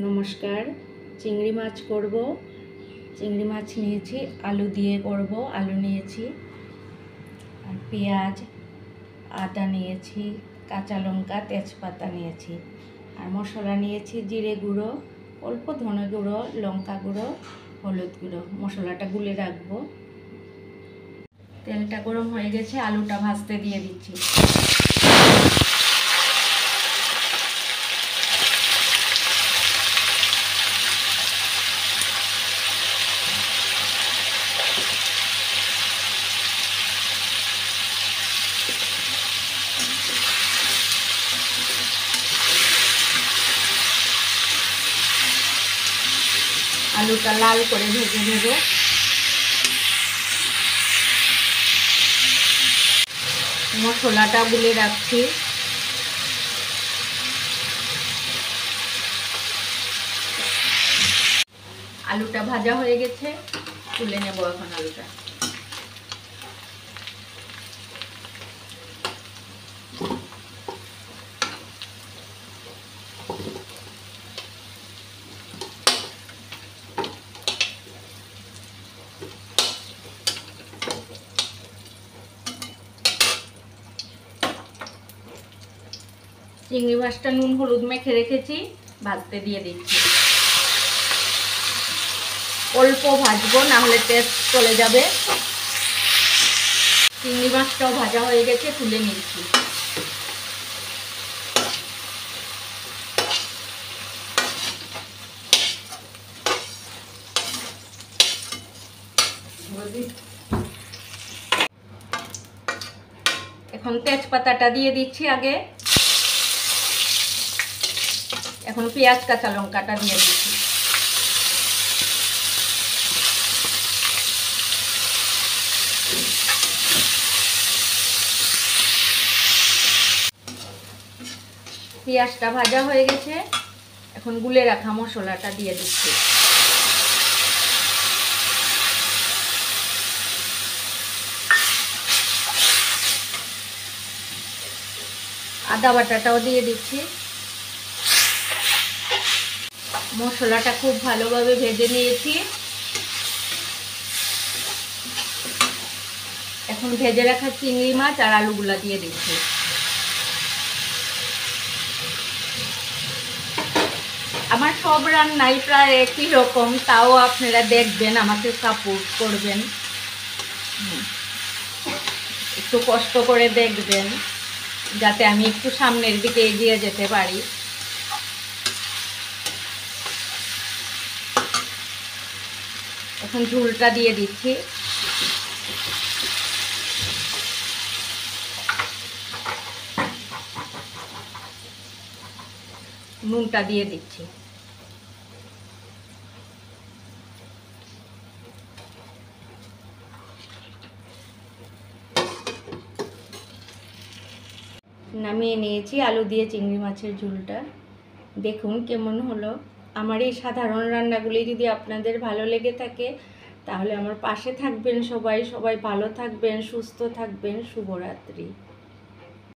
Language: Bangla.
নমস্কার। চিংড়ি মাছ করব। চিংড়ি মাছ নিয়েছি, আলু দিয়ে করব। আলু নিয়েছি আর পেঁয়াজ, আদা নিয়েছি, কাঁচা লঙ্কা, তেজপাতা নিয়েছি আর মশলা নিয়েছি জিরে গুঁড়ো, অল্প ধনে গুঁড়ো, লঙ্কা গুঁড়ো, হলুদ গুঁড়ো। মশলাটা গুলে রাখবো। তেলটা গরম হয়ে গেছে, আলুটা ভাজতে দিয়ে দিচ্ছি। আলুটা লাল করে ভেজে নেব। মশলাটা গুলে রাখছি। আলুটা ভাজা হয়ে গেছে, তুলে নেব এখন আলুটা। চিংড়ি মাছটা নুন হলুদ মেখে রেখেছি, ভাজতে দিয়ে দিচ্ছি। অল্প ভাজবো, না হলে টেস্ট চলে যাবে। চিংড়ি মাছটাও ভাজা হয়ে গেছে, তুলে নিচ্ছি। এখন তেজপাতাটা দিয়ে দিচ্ছি আগে। এখন পেঁয়াজ কাঁচা লঙ্কাটা দিয়ে দিচ্ছি। পেঁয়াজটা ভাজা হয়ে গেছে, এখন গুলে রাখা মশলাটা দিয়ে দিচ্ছি। আদা বাটাটাও দিয়ে দিচ্ছি। মশলাটা খুব ভালোভাবে ভেজে নিয়েছি। এখন ভেজে রাখা চিংড়ি মাছ আর আলুগুলা দিয়ে দিচ্ছি। আমার সব রান্নাই প্রায় একই রকম, তাও আপনারা দেখবেন, আমাকে সাপোর্ট করবেন, একটু কষ্ট করে দেখবেন, যাতে আমি একটু সামনের দিকে এগিয়ে যেতে পারি। এখন ঝোলটা দিয়ে দিচ্ছি। নুনটা দিয়ে দিচ্ছি। নামিয়ে নিয়েছি আলু দিয়ে চিংড়ি মাছের ঝোলটা। দেখুন কেমন হলো। আমার এই সাধারণ রান্নাগুলি যদি আপনাদের ভালো লেগে থাকে, তাহলে আমার পাশে থাকবেন। সবাই ভালো থাকবেন, সুস্থ থাকবেন। শুভরাত্রি।